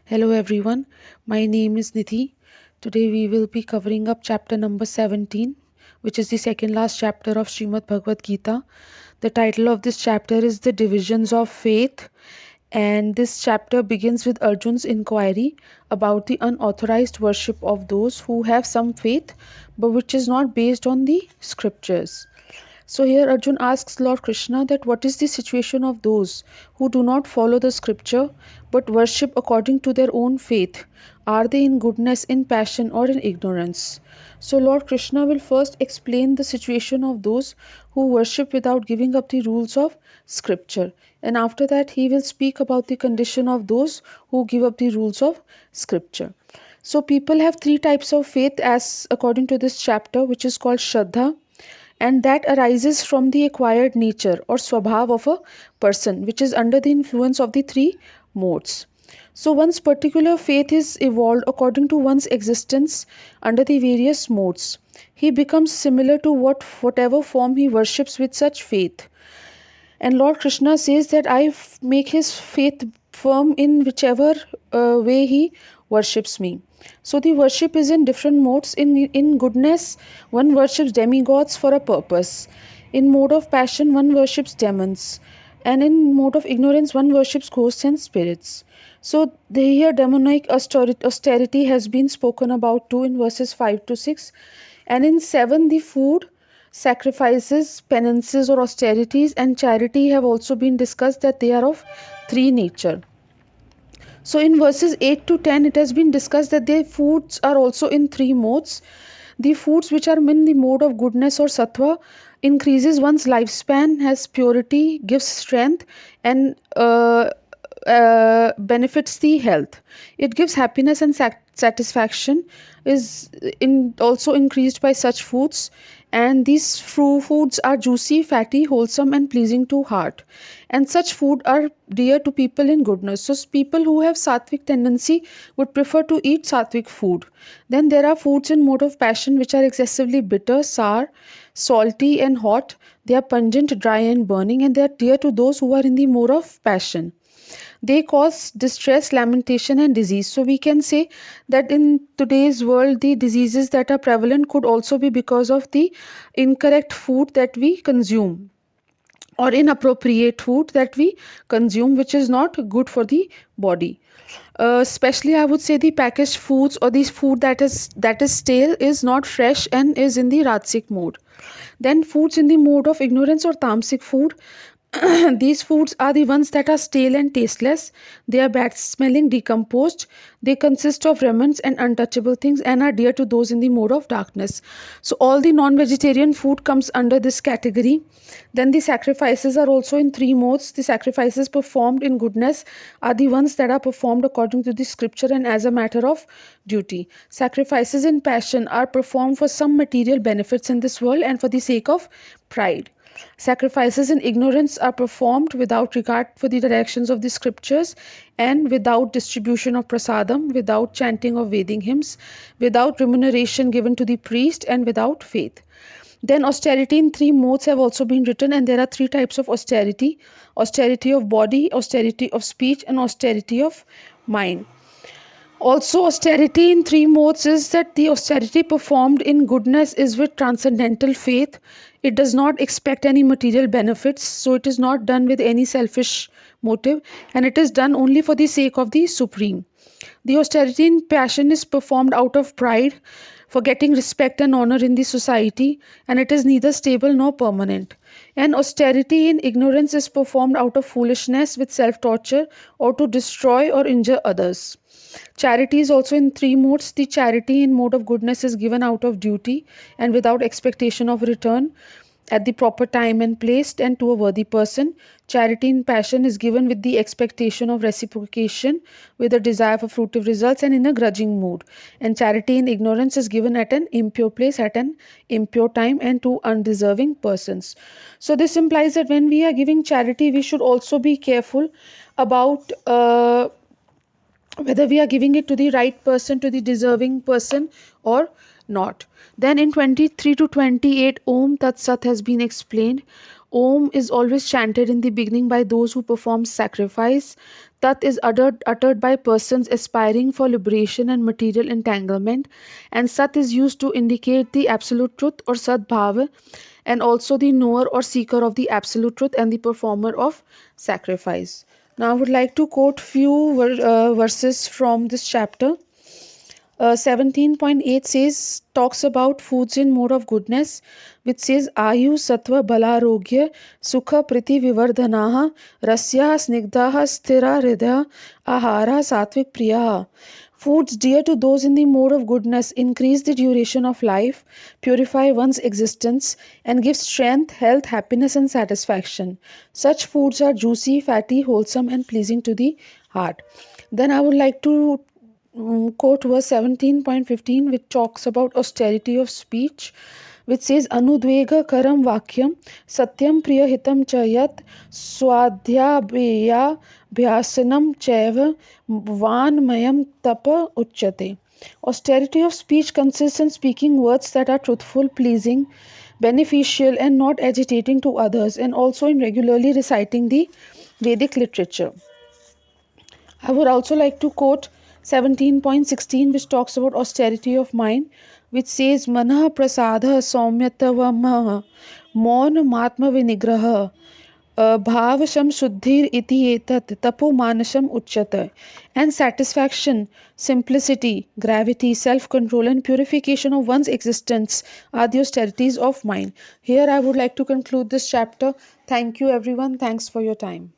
Hello everyone, my name is Nidhi. Today we will be covering up chapter number 17, which is the second last chapter of Srimad Bhagavad Gita. The title of this chapter is The Divisions of Faith, and this chapter begins with Arjun's inquiry about the unauthorized worship of those who have some faith but which is not based on the scriptures. So here Arjun asks Lord Krishna that what is the situation of those who do not follow the scripture but worship according to their own faith? Are they in goodness, in passion, or in ignorance? So Lord Krishna will first explain the situation of those who worship without giving up the rules of scripture. And after that he will speak about the condition of those who give up the rules of scripture. So people have three types of faith as according to this chapter, which is called Shraddha, and that arises from the acquired nature or swabhav of a person, which is under the influence of the three modes. So one's particular faith is evolved according to one's existence under the various modes. He becomes similar to whatever form he worships with such faith. And Lord Krishna says that make his faith firm in whichever way he worships me. So the worship is in different modes. In goodness, one worships demigods for a purpose. In mode of passion, one worships demons. And in mode of ignorance, one worships ghosts and spirits. So here demonic austerity has been spoken about too in verses 5 to 6. And in 7, the food, sacrifices, penances or austerities and charity have also been discussed, that they are of three nature. So in verses 8 to 10 it has been discussed that the foods are also in three modes. The foods which are in the mode of goodness or sattva increases one's lifespan, has purity, gives strength, and benefits the health. It gives happiness and satisfaction is also increased by such foods, and these foods are juicy, fatty, wholesome and pleasing to heart, and such food are dear to people in goodness. So people who have sattvic tendency would prefer to eat sattvic food. Then there are foods in mode of passion which are excessively bitter, sour, salty and hot. They are pungent, dry and burning, and they are dear to those who are in the mode of passion. They cause distress, lamentation and disease. So we can say that in today's world the diseases that are prevalent could also be because of the incorrect food that we consume, or inappropriate food that we consume, which is not good for the body. Especially I would say the packaged foods or this food that is stale is not fresh and is in the rajasic mode. Then foods in the mode of ignorance or tamasic food, these foods are the ones that are stale and tasteless. They are bad smelling, decomposed. They consist of remnants and untouchable things and are dear to those in the mode of darkness. So all the non-vegetarian food comes under this category. Then the sacrifices are also in three modes. The sacrifices performed in goodness are the ones that are performed according to the scripture and as a matter of duty. Sacrifices in passion are performed for some material benefits in this world and for the sake of pride. Sacrifices in ignorance are performed without regard for the directions of the scriptures and without distribution of prasadam, without chanting of Vedic hymns, without remuneration given to the priest and without faith. Then austerity in three modes have also been written, and there are three types of austerity: austerity of body, austerity of speech and austerity of mind. Also, austerity in three modes is that the austerity performed in goodness is with transcendental faith. It does not expect any material benefits, so it is not done with any selfish motive, and it is done only for the sake of the Supreme. The austerity in passion is performed out of pride, for getting respect and honor in the society, and it is neither stable nor permanent. And austerity in ignorance is performed out of foolishness, with self-torture, or to destroy or injure others. Charity is also in three modes. The charity in mode of goodness is given out of duty and without expectation of return at the proper time and place and to a worthy person. Charity in passion is given with the expectation of reciprocation, with a desire for fruitive results and in a grudging mood. And charity in ignorance is given at an impure place, at an impure time and to undeserving persons. So this implies that when we are giving charity, we should also be careful about whether we are giving it to the right person, to the deserving person or not. Then in 23 to 28, Om Tat Sat has been explained. Om is always chanted in the beginning by those who perform sacrifice. Tat is uttered by persons aspiring for liberation and material entanglement, and Sat is used to indicate the absolute truth or Sadbhava, and also the knower or seeker of the absolute truth and the performer of sacrifice. Now, I would like to quote few verses from this chapter. 17.8 says, talks about foods in mode of goodness, which says Ayu Sattva Balarogya Sukha Priti Vivardhanaha Rasya Snigdhaha Sthira Hridaya Ahara Satvik Priyaha. Foods dear to those in the mode of goodness increase the duration of life, purify one's existence, and give strength, health, happiness, and satisfaction. Such foods are juicy, fatty, wholesome, and pleasing to the heart. Then I would like to quote verse 17.15, which talks about austerity of speech, which says Anudvega karam vakyam satyam priya hitam chayat swadhyabheya bhyasanam chaiva vanmayam tapa uchyate. Austerity of speech consists in speaking words that are truthful, pleasing, beneficial, and not agitating to others, and also in regularly reciting the Vedic literature. I would also like to quote 17.16, which talks about austerity of mind, which says Manah prasadha saumyatavamah maun matma vinigraha bhavasham shuddhir iti etat tapo manasham uchyata. And satisfaction, simplicity, gravity, self-control, and purification of one's existence are the austerities of mind. Here I would like to conclude this chapter. Thank you everyone. Thanks for your time.